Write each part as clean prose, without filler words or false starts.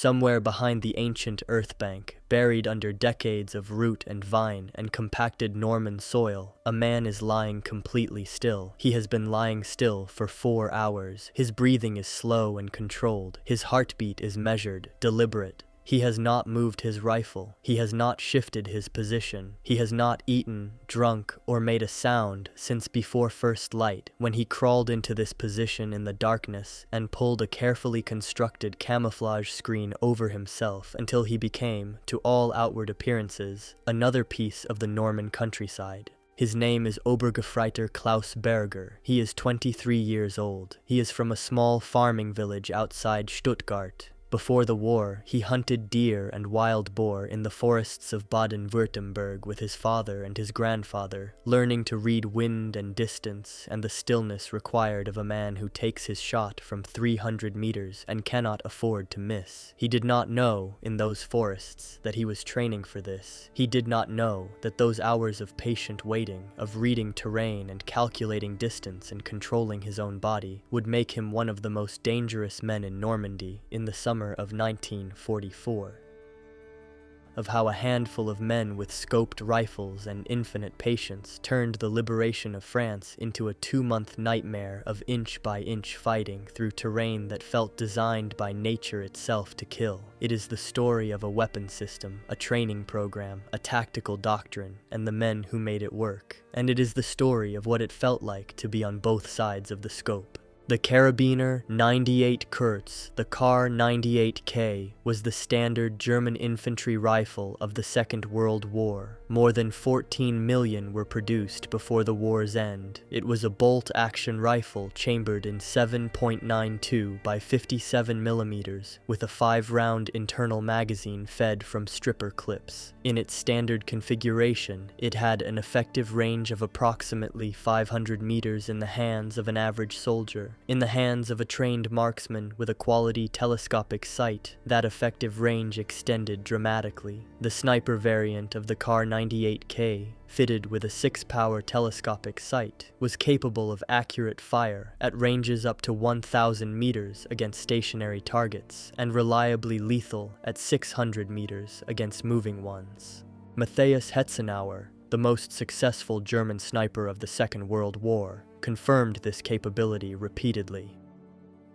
Somewhere behind the ancient earth bank, buried under decades of root and vine and compacted Norman soil, a man is lying completely still. He has been lying still for 4 hours. His breathing is slow and controlled. His heartbeat is measured, deliberate. He has not moved his rifle. He has not shifted his position. He has not eaten, drunk, or made a sound since before first light, when he crawled into this position in the darkness and pulled a carefully constructed camouflage screen over himself until he became, to all outward appearances, another piece of the Norman countryside. His name is Obergefreiter Klaus Berger. He is 23 years old. He is from a small farming village outside Stuttgart. Before the war, he hunted deer and wild boar in the forests of Baden-Württemberg with his father and his grandfather, learning to read wind and distance and the stillness required of a man who takes his shot from 300 meters and cannot afford to miss. He did not know, in those forests, that he was training for this. He did not know that those hours of patient waiting, of reading terrain and calculating distance and controlling his own body, would make him one of the most dangerous men in Normandy in the summer of 1944, of how a handful of men with scoped rifles and infinite patience turned the liberation of France into a 2-month nightmare of inch-by-inch fighting through terrain that felt designed by nature itself to kill. It is the story of a weapon system, a training program, a tactical doctrine, and the men who made it work. And it is the story of what it felt like to be on both sides of the scope. The Karabiner 98 Kurz, the Kar 98K, was the standard German infantry rifle of the Second World War. More than 14 million were produced before the war's end. It was a bolt-action rifle chambered in 7.92 by 57 millimeters, with a 5-round internal magazine fed from stripper clips. In its standard configuration, it had an effective range of approximately 500 meters in the hands of an average soldier. In the hands of a trained marksman with a quality telescopic sight, that effective range extended dramatically. The sniper variant of the Kar 98K, fitted with a 6-power telescopic sight, was capable of accurate fire at ranges up to 1,000 meters against stationary targets, and reliably lethal at 600 meters against moving ones. Matthias Hetzenauer, the most successful German sniper of the Second World War, confirmed this capability repeatedly.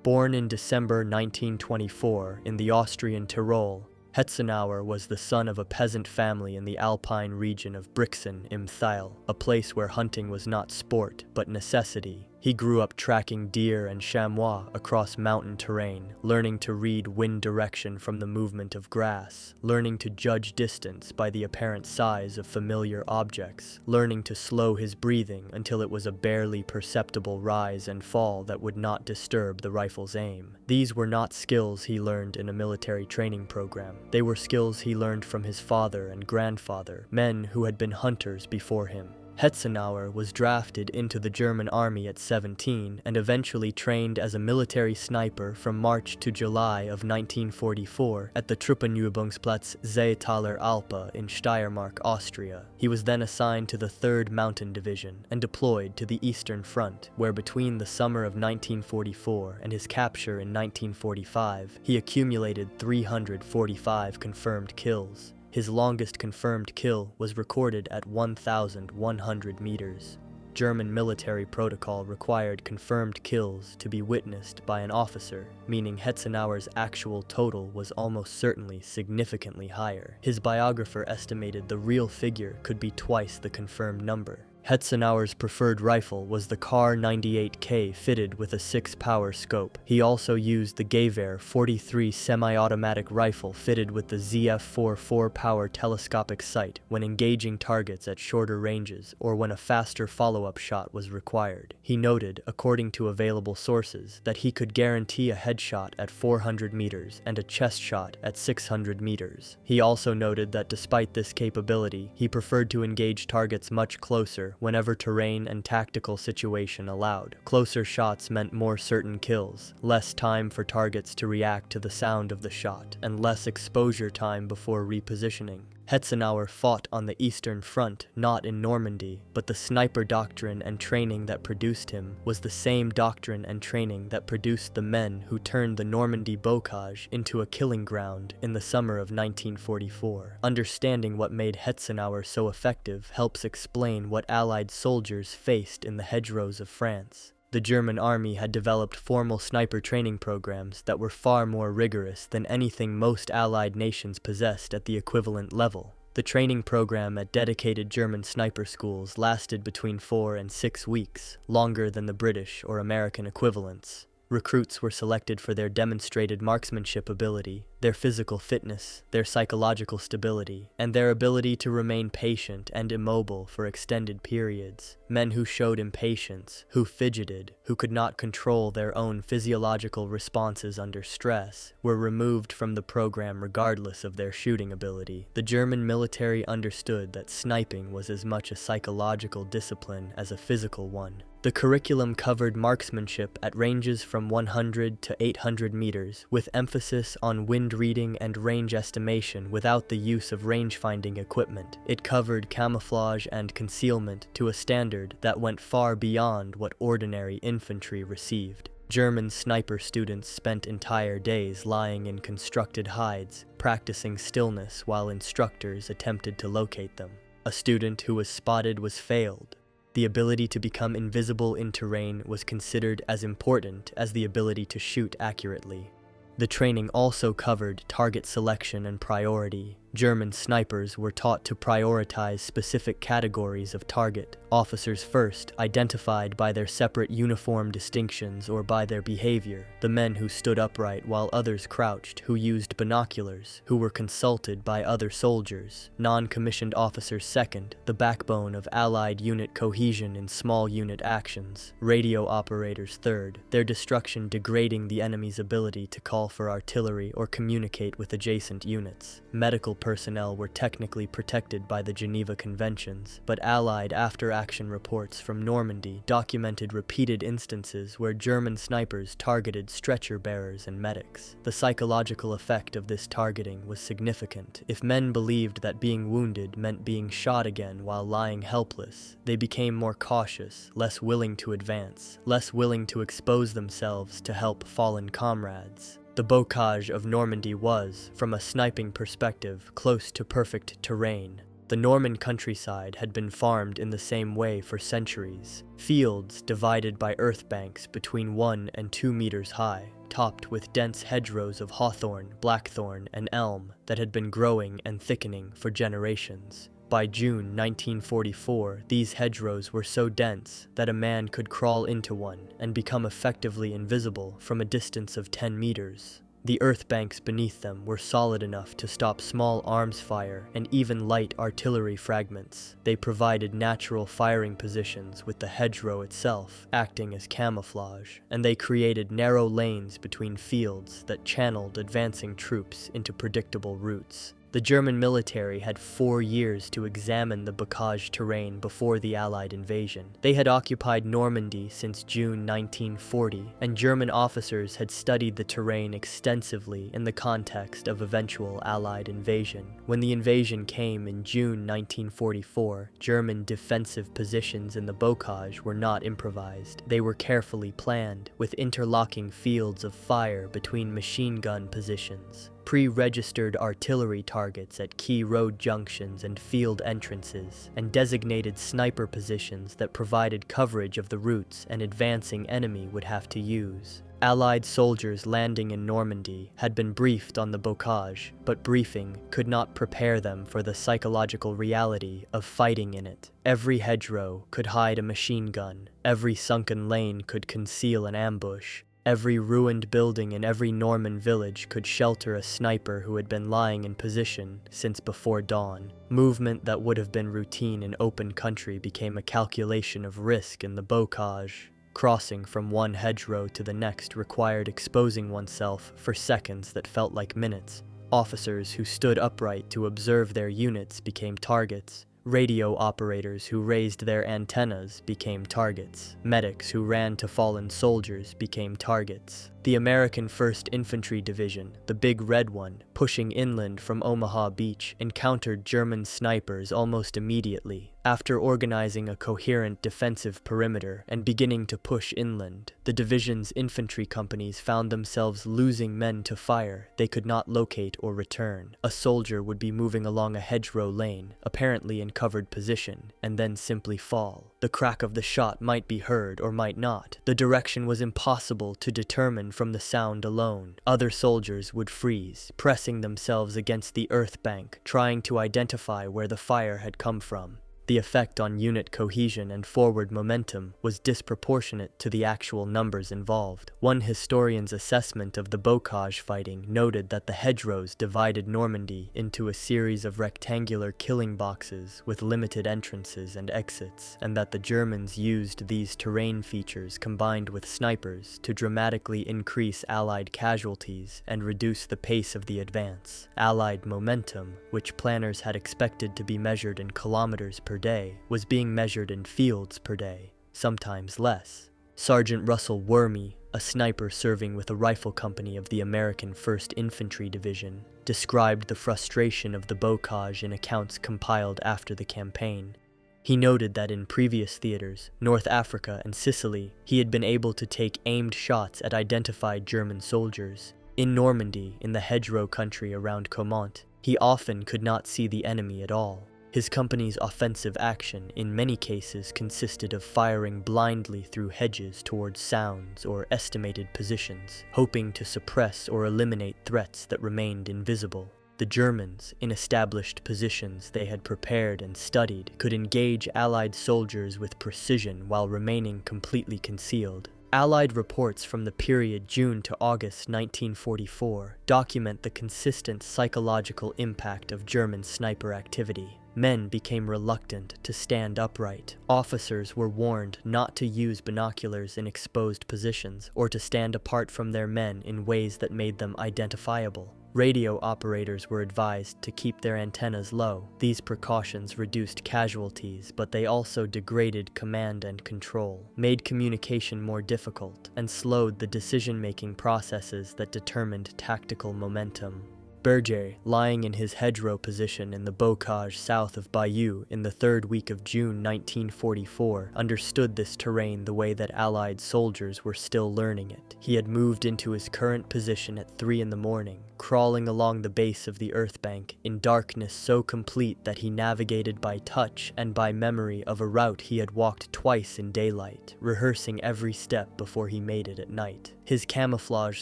Born in December 1924 in the Austrian Tyrol, Hetzenauer was the son of a peasant family in the Alpine region of Brixen im Thiel, a place where hunting was not sport but necessity. He grew up tracking deer and chamois across mountain terrain, learning to read wind direction from the movement of grass, learning to judge distance by the apparent size of familiar objects, learning to slow his breathing until it was a barely perceptible rise and fall that would not disturb the rifle's aim. These were not skills he learned in a military training program. They were skills he learned from his father and grandfather, men who had been hunters before him. Hetzenauer was drafted into the German army at 17 and eventually trained as a military sniper from March to July of 1944 at the Truppenübungsplatz Seetaler Alpe in Steiermark, Austria. He was then assigned to the 3rd Mountain Division and deployed to the Eastern Front, where between the summer of 1944 and his capture in 1945, he accumulated 345 confirmed kills. His longest confirmed kill was recorded at 1,100 meters. German military protocol required confirmed kills to be witnessed by an officer, meaning Hetzenauer's actual total was almost certainly significantly higher. His biographer estimated the real figure could be twice the confirmed number. Hetzenauer's preferred rifle was the Kar 98K fitted with a 6-power scope. He also used the Gewehr 43 semi-automatic rifle fitted with the ZF4 4-power telescopic sight when engaging targets at shorter ranges or when a faster follow-up shot was required. He noted, according to available sources, that he could guarantee a headshot at 400 meters and a chest shot at 600 meters. He also noted that despite this capability, he preferred to engage targets much closer whenever terrain and tactical situation allowed. Closer shots meant more certain kills, less time for targets to react to the sound of the shot, and less exposure time before repositioning. Hetzenauer fought on the Eastern Front, not in Normandy, but the sniper doctrine and training that produced him was the same doctrine and training that produced the men who turned the Normandy bocage into a killing ground in the summer of 1944. Understanding what made Hetzenauer so effective helps explain what Allied soldiers faced in the hedgerows of France. The German army had developed formal sniper training programs that were far more rigorous than anything most Allied nations possessed at the equivalent level. The training program at dedicated German sniper schools lasted between 4 and 6 weeks, longer than the British or American equivalents. Recruits were selected for their demonstrated marksmanship ability, their physical fitness, their psychological stability, and their ability to remain patient and immobile for extended periods. Men who showed impatience, who fidgeted, who could not control their own physiological responses under stress, were removed from the program regardless of their shooting ability. The German military understood that sniping was as much a psychological discipline as a physical one. The curriculum covered marksmanship at ranges from 100 to 800 meters, with emphasis on wind reading and range estimation without the use of range-finding equipment. It covered camouflage and concealment to a standard that went far beyond what ordinary infantry received. German sniper students spent entire days lying in constructed hides, practicing stillness while instructors attempted to locate them. A student who was spotted was failed. The ability to become invisible in terrain was considered as important as the ability to shoot accurately. The training also covered target selection and priority. German snipers were taught to prioritize specific categories of target. Officers first, identified by their separate uniform distinctions or by their behavior. The men who stood upright while others crouched, who used binoculars, who were consulted by other soldiers. Non-commissioned officers second, the backbone of Allied unit cohesion in small unit actions. Radio operators third, their destruction degrading the enemy's ability to call for artillery or communicate with adjacent units. Medical personnel were technically protected by the Geneva Conventions, but Allied after-action reports from Normandy documented repeated instances where German snipers targeted stretcher bearers and medics. The psychological effect of this targeting was significant. If men believed that being wounded meant being shot again while lying helpless, they became more cautious, less willing to advance, less willing to expose themselves to help fallen comrades. The bocage of Normandy was, from a sniping perspective, close to perfect terrain. The Norman countryside had been farmed in the same way for centuries. Fields divided by earth banks between 1 and 2 meters high, topped with dense hedgerows of hawthorn, blackthorn, and elm that had been growing and thickening for generations. By June 1944, these hedgerows were so dense that a man could crawl into one and become effectively invisible from a distance of 10 meters. The earth banks beneath them were solid enough to stop small arms fire and even light artillery fragments. They provided natural firing positions with the hedgerow itself acting as camouflage, and they created narrow lanes between fields that channeled advancing troops into predictable routes. The German military had 4 years to examine the bocage terrain before the Allied invasion. They had occupied Normandy since June 1940, and German officers had studied the terrain extensively in the context of eventual Allied invasion. When the invasion came in June 1944, German defensive positions in the bocage were not improvised. They were carefully planned, with interlocking fields of fire between machine gun positions. Pre-registered artillery targets at key road junctions and field entrances, and designated sniper positions that provided coverage of the routes an advancing enemy would have to use. Allied soldiers landing in Normandy had been briefed on the bocage, but briefing could not prepare them for the psychological reality of fighting in it. Every hedgerow could hide a machine gun, every sunken lane could conceal an ambush. Every ruined building in every Norman village could shelter a sniper who had been lying in position since before dawn. Movement that would have been routine in open country became a calculation of risk in the bocage. Crossing from one hedgerow to the next required exposing oneself for seconds that felt like minutes. Officers who stood upright to observe their units became targets. Radio operators who raised their antennas became targets. Medics who ran to fallen soldiers became targets. The American 1st Infantry Division, the Big Red One, pushing inland from Omaha Beach, encountered German snipers almost immediately. After organizing a coherent defensive perimeter and beginning to push inland, the division's infantry companies found themselves losing men to fire they could not locate or return. A soldier would be moving along a hedgerow lane, apparently in covered position, and then simply fall. The crack of the shot might be heard or might not. The direction was impossible to determine from the sound alone. Other soldiers would freeze, pressing themselves against the earth bank, trying to identify where the fire had come from. The effect on unit cohesion and forward momentum was disproportionate to the actual numbers involved. One historian's assessment of the bocage fighting noted that the hedgerows divided Normandy into a series of rectangular killing boxes with limited entrances and exits, and that the Germans used these terrain features combined with snipers to dramatically increase Allied casualties and reduce the pace of the advance. Allied momentum, which planners had expected to be measured in kilometers per day, was being measured in fields per day, sometimes less. Sergeant Russell Wormy, a sniper serving with a rifle company of the American 1st Infantry Division, described the frustration of the bocage in accounts compiled after the campaign. He noted that in previous theaters, North Africa and Sicily, he had been able to take aimed shots at identified German soldiers. In Normandy, in the hedgerow country around Caumont, he often could not see the enemy at all. His company's offensive action in many cases consisted of firing blindly through hedges towards sounds or estimated positions, hoping to suppress or eliminate threats that remained invisible. The Germans, in established positions they had prepared and studied, could engage Allied soldiers with precision while remaining completely concealed. Allied reports from the period June to August 1944 document the consistent psychological impact of German sniper activity. Men became reluctant to stand upright. Officers were warned not to use binoculars in exposed positions or to stand apart from their men in ways that made them identifiable. Radio operators were advised to keep their antennas low. These precautions reduced casualties, but they also degraded command and control, made communication more difficult, and slowed the decision-making processes that determined tactical momentum. Berger, lying in his hedgerow position in the bocage south of Bayeux in the third week of June 1944, understood this terrain the way that Allied soldiers were still learning it. He had moved into his current position at 3 in the morning, crawling along the base of the earth bank in darkness so complete that he navigated by touch and by memory of a route he had walked twice in daylight, rehearsing every step before he made it at night. His camouflage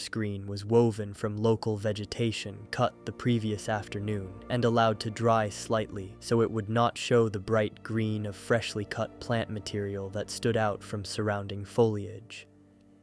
screen was woven from local vegetation cut the previous afternoon and allowed to dry slightly so it would not show the bright green of freshly cut plant material that stood out from surrounding foliage.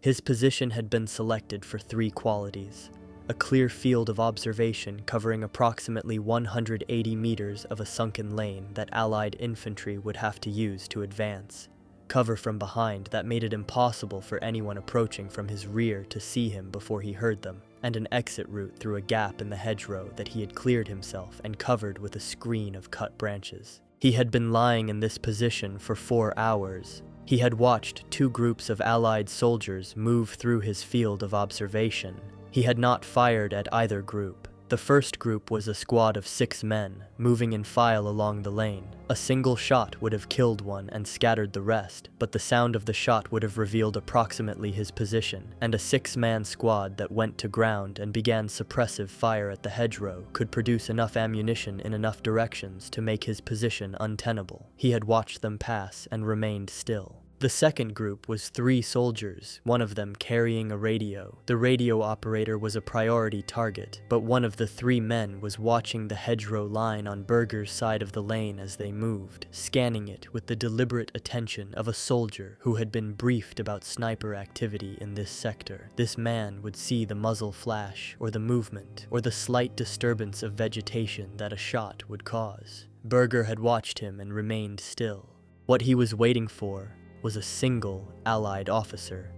His position had been selected for 3 qualities: a clear field of observation covering approximately 180 meters of a sunken lane that Allied infantry would have to use to advance, cover from behind that made it impossible for anyone approaching from his rear to see him before he heard them, and an exit route through a gap in the hedgerow that he had cleared himself and covered with a screen of cut branches. He had been lying in this position for 4 hours. He had watched 2 groups of Allied soldiers move through his field of observation. He had not fired at either group. The first group was a squad of 6 men, moving in file along the lane. A single shot would have killed one and scattered the rest, but the sound of the shot would have revealed approximately his position, and a 6-man squad that went to ground and began suppressive fire at the hedgerow could produce enough ammunition in enough directions to make his position untenable. He had watched them pass and remained still. The second group was 3 soldiers, one of them carrying a radio. The radio operator was a priority target, but one of the 3 men was watching the hedgerow line on Berger's side of the lane as they moved, scanning it with the deliberate attention of a soldier who had been briefed about sniper activity in this sector. This man would see the muzzle flash, or the movement, or the slight disturbance of vegetation that a shot would cause. Berger had watched him and remained still. What he was waiting for was a single Allied officer.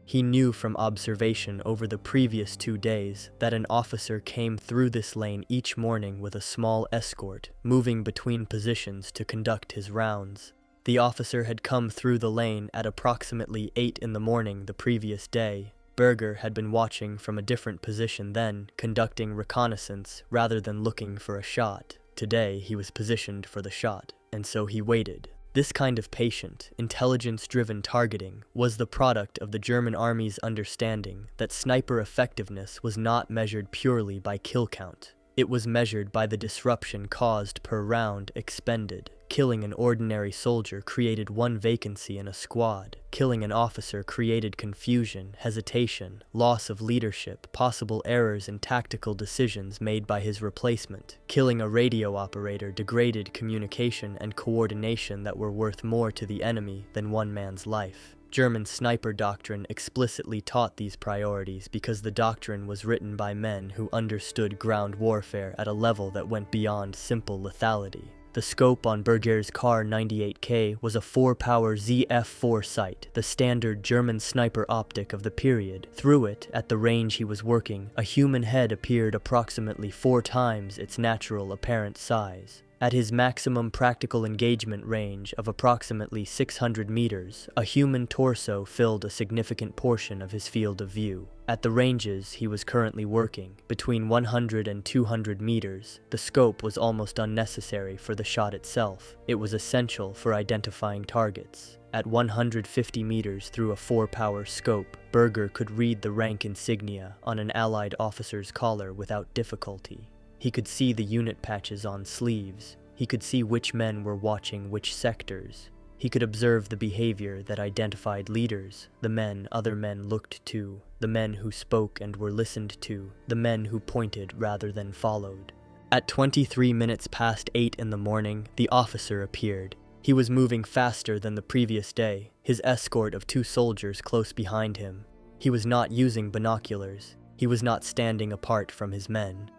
He knew from observation over the previous 2 days that an officer came through this lane each morning with a small escort, moving between positions to conduct his rounds. The officer had come through the lane at approximately 8 in the morning the previous day. Berger had been watching from a different position then, conducting reconnaissance rather than looking for a shot. Today, he was positioned for the shot, and so he waited. This kind of patient, intelligence-driven targeting was the product of the German army's understanding that sniper effectiveness was not measured purely by kill count. It was measured by the disruption caused per round expended. Killing an ordinary soldier created one vacancy in a squad. Killing an officer created confusion, hesitation, loss of leadership, possible errors in tactical decisions made by his replacement. Killing a radio operator degraded communication and coordination that were worth more to the enemy than one man's life. German sniper doctrine explicitly taught these priorities because the doctrine was written by men who understood ground warfare at a level that went beyond simple lethality. The scope on Berger's Kar 98K was a 4-power ZF-4 sight, the standard German sniper optic of the period. Through it, at the range he was working, a human head appeared approximately 4 times its natural apparent size. At his maximum practical engagement range of approximately 600 meters, a human torso filled a significant portion of his field of view. At the ranges he was currently working, between 100 and 200 meters, the scope was almost unnecessary for the shot itself. It was essential for identifying targets. At 150 meters through a 4-power scope, Berger could read the rank insignia on an Allied officer's collar without difficulty. He could see the unit patches on sleeves. He could see which men were watching which sectors. He could observe the behavior that identified leaders, the men other men looked to, the men who spoke and were listened to, the men who pointed rather than followed. At 23 minutes past 8 in the morning, the officer appeared. He was moving faster than the previous day, his escort of 2 soldiers close behind him. He was not using binoculars. He was not standing apart from his men.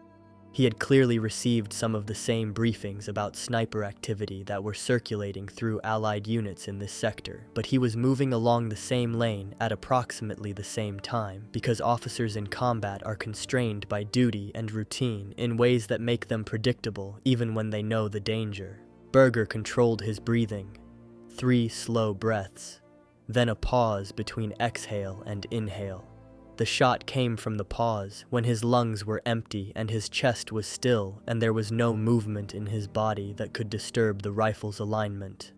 He had clearly received some of the same briefings about sniper activity that were circulating through Allied units in this sector, but he was moving along the same lane at approximately the same time because officers in combat are constrained by duty and routine in ways that make them predictable even when they know the danger. Berger controlled his breathing. 3 slow breaths, then a pause between exhale and inhale. The shot came from the pause, when his lungs were empty and his chest was still and there was no movement in his body that could disturb the rifle's alignment.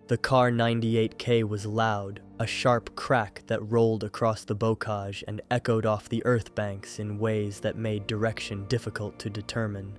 The Kar 98K was loud, a sharp crack that rolled across the bocage and echoed off the earth banks in ways that made direction difficult to determine.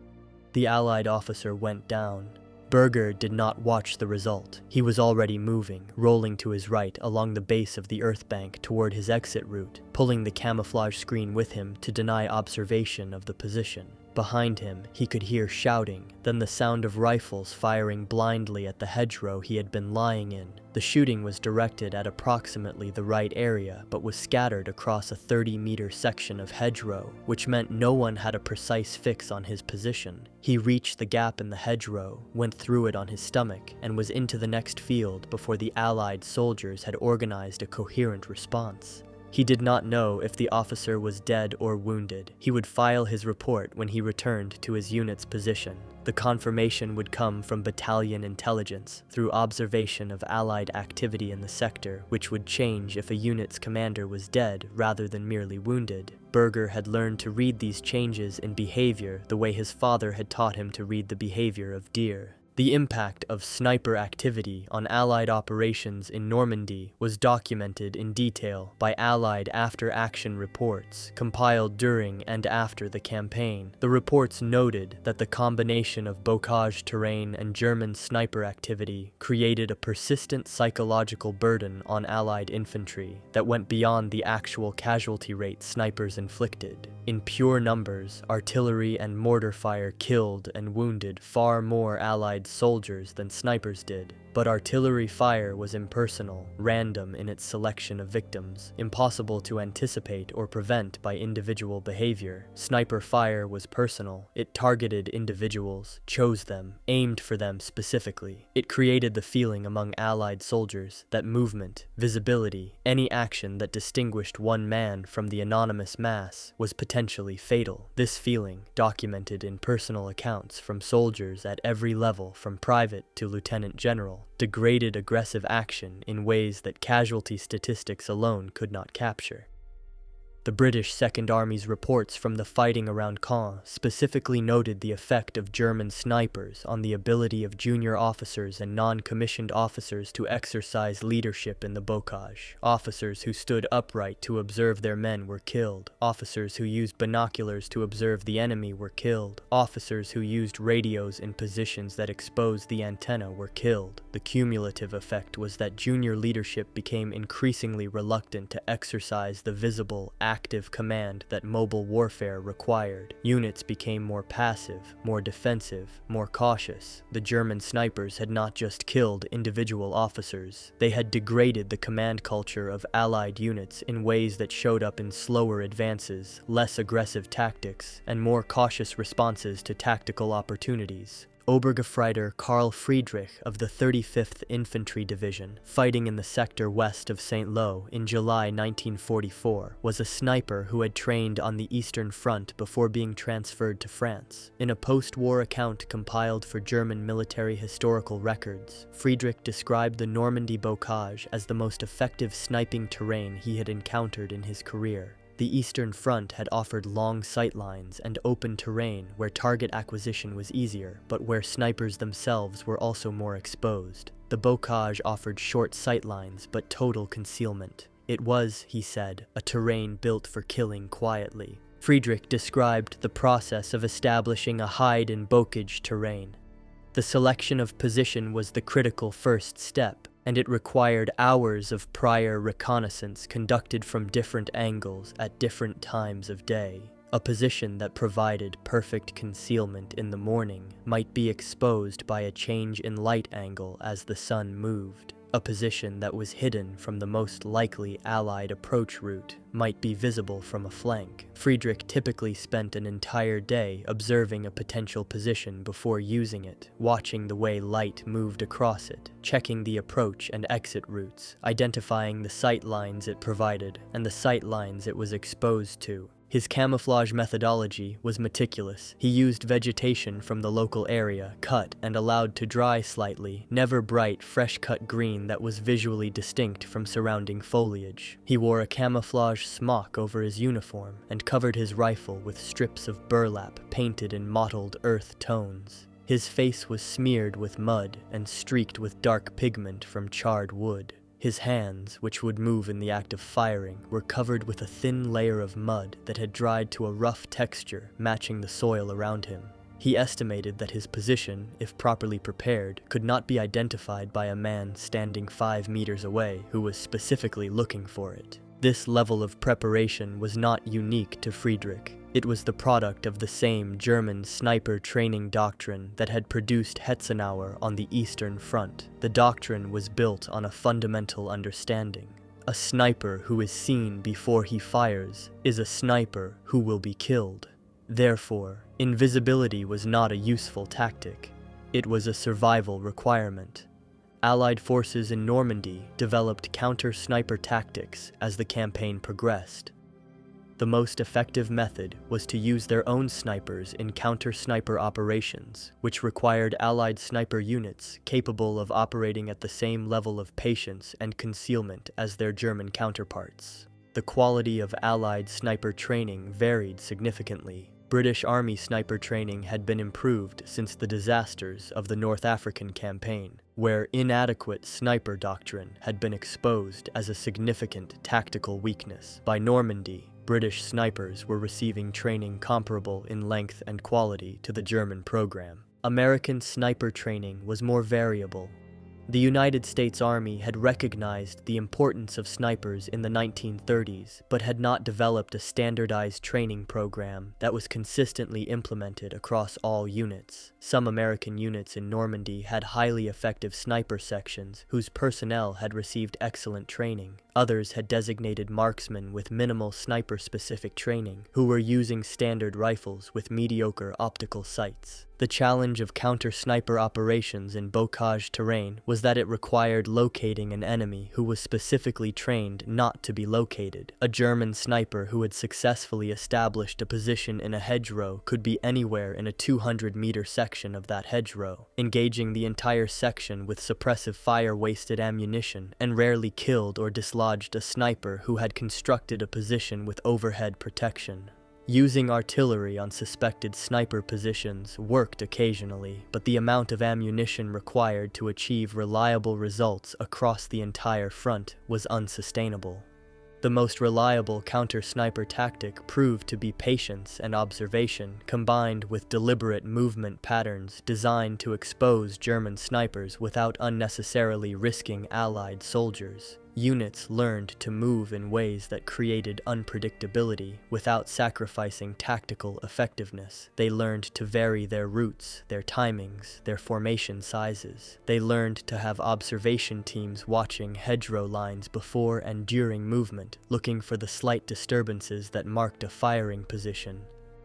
The Allied officer went down. Berger did not watch the result. He was already moving, rolling to his right along the base of the earth bank toward his exit route, pulling the camouflage screen with him to deny observation of the position. Behind him, he could hear shouting, then the sound of rifles firing blindly at the hedgerow he had been lying in. The shooting was directed at approximately the right area, but was scattered across a 30-meter section of hedgerow, which meant no one had a precise fix on his position. He reached the gap in the hedgerow, went through it on his stomach, and was into the next field before the Allied soldiers had organized a coherent response. He did not know if the officer was dead or wounded. He would file his report when he returned to his unit's position. The confirmation would come from battalion intelligence through observation of Allied activity in the sector, which would change if a unit's commander was dead rather than merely wounded. Berger had learned to read these changes in behavior the way his father had taught him to read the behavior of deer. The impact of sniper activity on Allied operations in Normandy was documented in detail by Allied after-action reports compiled during and after the campaign. The reports noted that the combination of bocage terrain and German sniper activity created a persistent psychological burden on Allied infantry that went beyond the actual casualty rate snipers inflicted. In pure numbers, artillery and mortar fire killed and wounded far more Allied soldiers than snipers did, but artillery fire was impersonal, random in its selection of victims, impossible to anticipate or prevent by individual behavior. Sniper fire was personal. It targeted individuals, chose them, aimed for them specifically. It created the feeling among Allied soldiers that movement, visibility, any action that distinguished one man from the anonymous mass was potentially fatal. This feeling, documented in personal accounts from soldiers at every level from private to lieutenant general, degraded aggressive action in ways that casualty statistics alone could not capture. The British Second Army's reports from the fighting around Caen specifically noted the effect of German snipers on the ability of junior officers and non-commissioned officers to exercise leadership in the bocage. Officers who stood upright to observe their men were killed. Officers who used binoculars to observe the enemy were killed. Officers who used radios in positions that exposed the antenna were killed. The cumulative effect was that junior leadership became increasingly reluctant to exercise the visible, active command that mobile warfare required. Units became more passive, more defensive, more cautious. The German snipers had not just killed individual officers, they had degraded the command culture of Allied units in ways that showed up in slower advances, less aggressive tactics, and more cautious responses to tactical opportunities. Obergefreiter Karl Friedrich of the 35th Infantry Division, fighting in the sector west of St. Lo in July 1944, was a sniper who had trained on the Eastern Front before being transferred to France. In a post-war account compiled for German military historical records, Friedrich described the Normandy bocage as the most effective sniping terrain he had encountered in his career. The Eastern Front had offered long sightlines and open terrain where target acquisition was easier, but where snipers themselves were also more exposed. The bocage offered short sightlines but total concealment. It was, he said, a terrain built for killing quietly. Friedrich described the process of establishing a hide-and-bocage terrain. The selection of position was the critical first step, and it required hours of prior reconnaissance conducted from different angles at different times of day. A position that provided perfect concealment in the morning might be exposed by a change in light angle as the sun moved. A position that was hidden from the most likely Allied approach route might be visible from a flank. Friedrich typically spent an entire day observing a potential position before using it, watching the way light moved across it, checking the approach and exit routes, identifying the sight lines it provided and the sight lines it was exposed to. His camouflage methodology was meticulous. He used vegetation from the local area, cut and allowed to dry slightly, never bright, fresh-cut green that was visually distinct from surrounding foliage. He wore a camouflage smock over his uniform and covered his rifle with strips of burlap painted in mottled earth tones. His face was smeared with mud and streaked with dark pigment from charred wood. His hands, which would move in the act of firing, were covered with a thin layer of mud that had dried to a rough texture matching the soil around him. He estimated that his position, if properly prepared, could not be identified by a man standing 5 meters away who was specifically looking for it. This level of preparation was not unique to Friedrich. It was the product of the same German sniper training doctrine that had produced Hetzenauer on the Eastern Front. The doctrine was built on a fundamental understanding. A sniper who is seen before he fires is a sniper who will be killed. Therefore, invisibility was not a useful tactic. It was a survival requirement. Allied forces in Normandy developed counter-sniper tactics as the campaign progressed. The most effective method was to use their own snipers in counter-sniper operations, which required Allied sniper units capable of operating at the same level of patience and concealment as their German counterparts. The quality of Allied sniper training varied significantly. British Army sniper training had been improved since the disasters of the North African campaign, where inadequate sniper doctrine had been exposed as a significant tactical weakness. By Normandy, British snipers were receiving training comparable in length and quality to the German program. American sniper training was more variable. The United States Army had recognized the importance of snipers in the 1930s, but had not developed a standardized training program that was consistently implemented across all units. Some American units in Normandy had highly effective sniper sections whose personnel had received excellent training. Others had designated marksmen with minimal sniper-specific training, who were using standard rifles with mediocre optical sights. The challenge of counter-sniper operations in bocage terrain was that it required locating an enemy who was specifically trained not to be located. A German sniper who had successfully established a position in a hedgerow could be anywhere in a 200-meter section of that hedgerow, engaging the entire section with suppressive fire-wasted ammunition, and rarely killed or dislodged dislodged a sniper who had constructed a position with overhead protection. Using artillery on suspected sniper positions worked occasionally, but the amount of ammunition required to achieve reliable results across the entire front was unsustainable. The most reliable counter-sniper tactic proved to be patience and observation, combined with deliberate movement patterns designed to expose German snipers without unnecessarily risking Allied soldiers. Units learned to move in ways that created unpredictability without sacrificing tactical effectiveness. They learned to vary their routes, their timings, their formation sizes. They learned to have observation teams watching hedgerow lines before and during movement, looking for the slight disturbances that marked a firing position.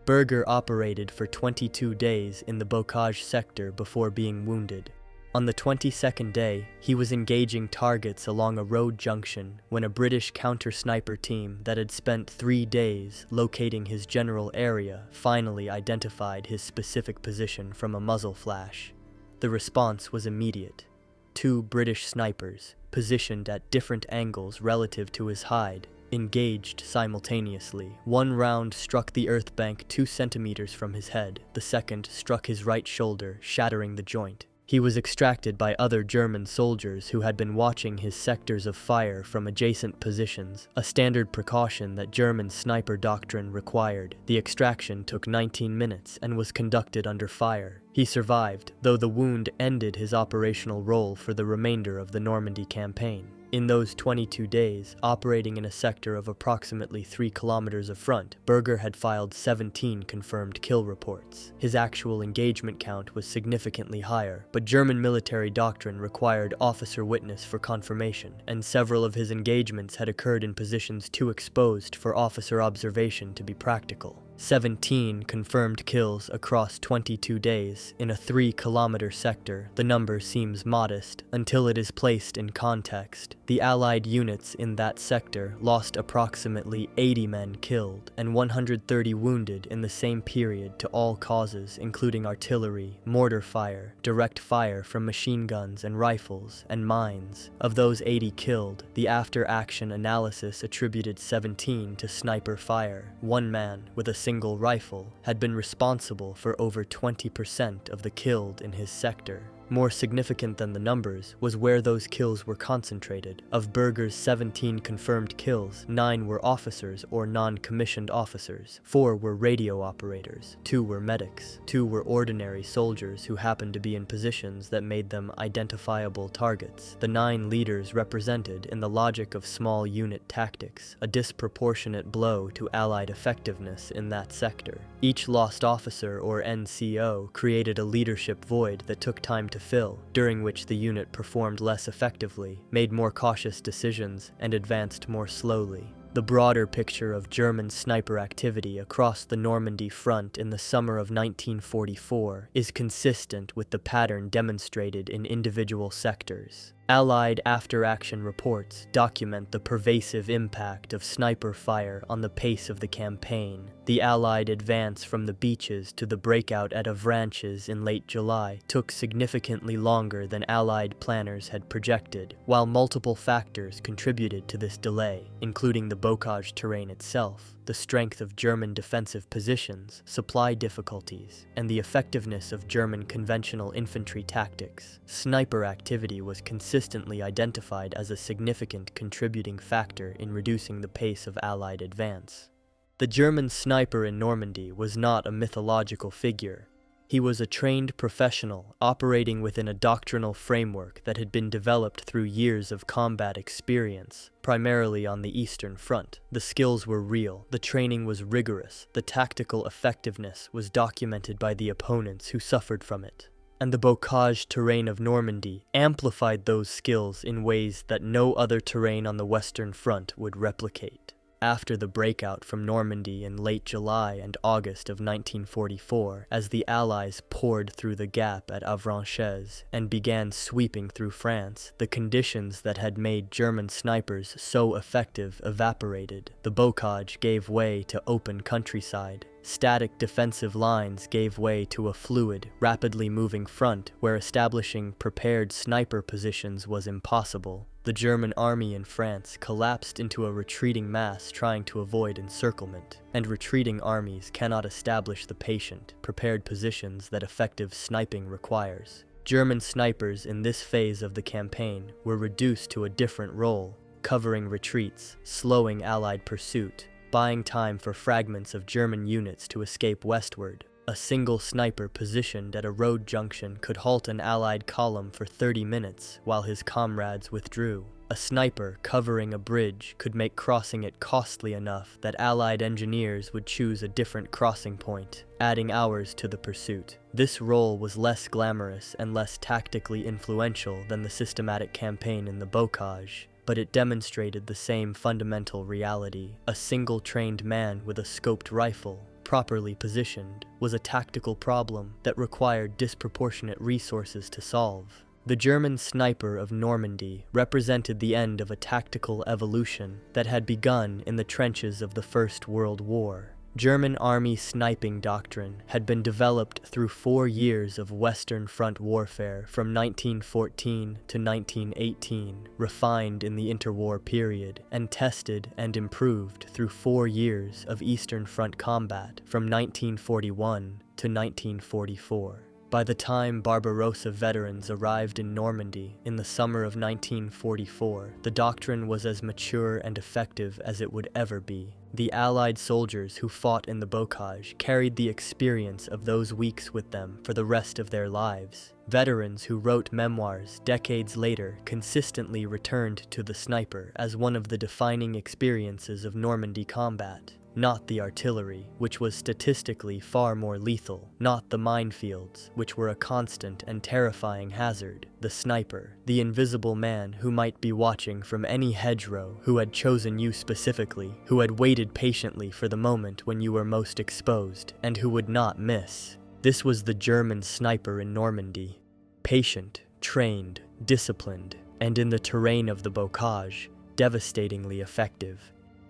Berger operated for 22 days in the Bocage sector before being wounded. On the 22nd day, he was engaging targets along a road junction when a British counter-sniper team that had spent 3 days locating his general area finally identified his specific position from a muzzle flash. The response was immediate. 2 British snipers, positioned at different angles relative to his hide, engaged simultaneously. One round struck the earth bank 2 centimeters from his head. The second struck his right shoulder, shattering the joint. He was extracted by other German soldiers who had been watching his sectors of fire from adjacent positions, a standard precaution that German sniper doctrine required. The extraction took 19 minutes and was conducted under fire. He survived, though the wound ended his operational role for the remainder of the Normandy campaign. In those 22 days, operating in a sector of approximately 3 kilometers of front, Berger had filed 17 confirmed kill reports. His actual engagement count was significantly higher, but German military doctrine required officer witness for confirmation, and several of his engagements had occurred in positions too exposed for officer observation to be practical. 17 confirmed kills across 22 days in a 3-kilometer sector. The number seems modest until it is placed in context. The Allied units in that sector lost approximately 80 men killed and 130 wounded in the same period to all causes, including artillery, mortar fire, direct fire from machine guns and rifles, and mines. Of those 80 killed, the after-action analysis attributed 17 to sniper fire. One man, with a single rifle, had been responsible for over 20% of the killed in his sector. More significant than the numbers was where those kills were concentrated. Of Berger's 17 confirmed kills, 9 were officers or non-commissioned officers, 4 were radio operators, 2 were medics, 2 were ordinary soldiers who happened to be in positions that made them identifiable targets. The 9 leaders represented, in the logic of small unit tactics, a disproportionate blow to Allied effectiveness in that sector. Each lost officer or NCO created a leadership void that took time to fill, during which the unit performed less effectively, made more cautious decisions, and advanced more slowly. The broader picture of German sniper activity across the Normandy front in the summer of 1944 is consistent with the pattern demonstrated in individual sectors. Allied after-action reports document the pervasive impact of sniper fire on the pace of the campaign. The Allied advance from the beaches to the breakout at Avranches in late July took significantly longer than Allied planners had projected, while multiple factors contributed to this delay, including the Bocage terrain itself, the strength of German defensive positions, supply difficulties, and the effectiveness of German conventional infantry tactics. Sniper activity was consistently identified as a significant contributing factor in reducing the pace of Allied advance. The German sniper in Normandy was not a mythological figure. He was a trained professional operating within a doctrinal framework that had been developed through years of combat experience, primarily on the Eastern Front. The skills were real, the training was rigorous, the tactical effectiveness was documented by the opponents who suffered from it. And the Bocage terrain of Normandy amplified those skills in ways that no other terrain on the Western Front would replicate. After the breakout from Normandy in late July and August of 1944, as the Allies poured through the gap at Avranches and began sweeping through France, the conditions that had made German snipers so effective evaporated. The Bocage gave way to open countryside. Static defensive lines gave way to a fluid, rapidly moving front where establishing prepared sniper positions was impossible. The German army in France collapsed into a retreating mass trying to avoid encirclement, and retreating armies cannot establish the patient, prepared positions that effective sniping requires. German snipers in this phase of the campaign were reduced to a different role, covering retreats, slowing Allied pursuit, buying time for fragments of German units to escape westward. A single sniper positioned at a road junction could halt an Allied column for 30 minutes while his comrades withdrew. A sniper covering a bridge could make crossing it costly enough that Allied engineers would choose a different crossing point, adding hours to the pursuit. This role was less glamorous and less tactically influential than the systematic campaign in the Bocage, but it demonstrated the same fundamental reality. A single trained man with a scoped rifle, properly positioned, was a tactical problem that required disproportionate resources to solve. The German sniper of Normandy represented the end of a tactical evolution that had begun in the trenches of the First World War. German army sniping doctrine had been developed through 4 years of Western Front warfare from 1914 to 1918, refined in the interwar period, and tested and improved through 4 years of Eastern Front combat from 1941 to 1944. By the time Barbarossa veterans arrived in Normandy in the summer of 1944, the doctrine was as mature and effective as it would ever be. The Allied soldiers who fought in the Bocage carried the experience of those weeks with them for the rest of their lives. Veterans who wrote memoirs decades later consistently returned to the sniper as one of the defining experiences of Normandy combat. Not the artillery, which was statistically far more lethal, not the minefields, which were a constant and terrifying hazard. The sniper, the invisible man who might be watching from any hedgerow, who had chosen you specifically, who had waited patiently for the moment when you were most exposed, and who would not miss. This was the German sniper in Normandy. Patient, trained, disciplined, and in the terrain of the Bocage, devastatingly effective.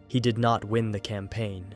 He did not win the campaign.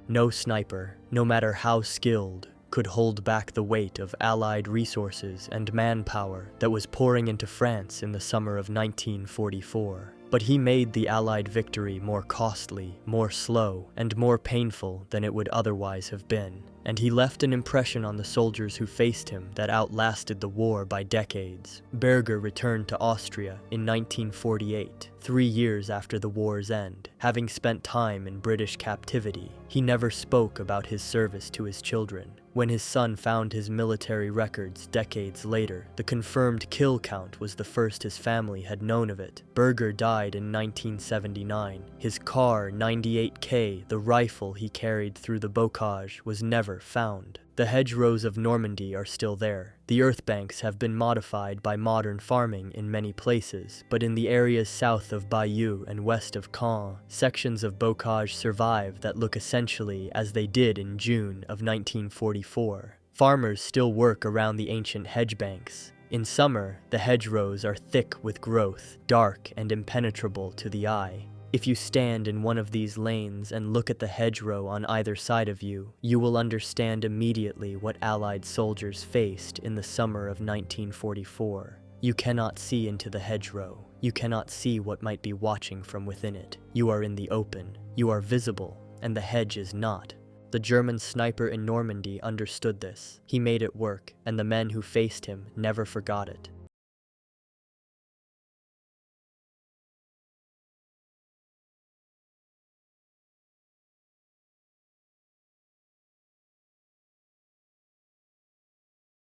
No sniper, no matter how skilled, could hold back the weight of Allied resources and manpower that was pouring into France in the summer of 1944. But he made the Allied victory more costly, more slow, and more painful than it would otherwise have been. And he left an impression on the soldiers who faced him that outlasted the war by decades. Berger returned to Austria in 1948, 3 years after the war's end. Having spent time in British captivity, he never spoke about his service to his children. When his son found his military records decades later, the confirmed kill count was the first his family had known of it. Berger died in 1979. His Kar 98K, the rifle he carried through the Bocage, was never found. The hedgerows of Normandy are still there. The earth banks have been modified by modern farming in many places, but in the areas south of Bayeux and west of Caen, sections of Bocage survive that look essentially as they did in June of 1944. Farmers still work around the ancient hedge banks. In summer, the hedgerows are thick with growth, dark and impenetrable to the eye. If you stand in one of these lanes and look at the hedgerow on either side of you, you will understand immediately what Allied soldiers faced in the summer of 1944. You cannot see into the hedgerow. You cannot see what might be watching from within it. You are in the open. You are visible, and the hedge is not. The German sniper in Normandy understood this. He made it work, and the men who faced him never forgot it.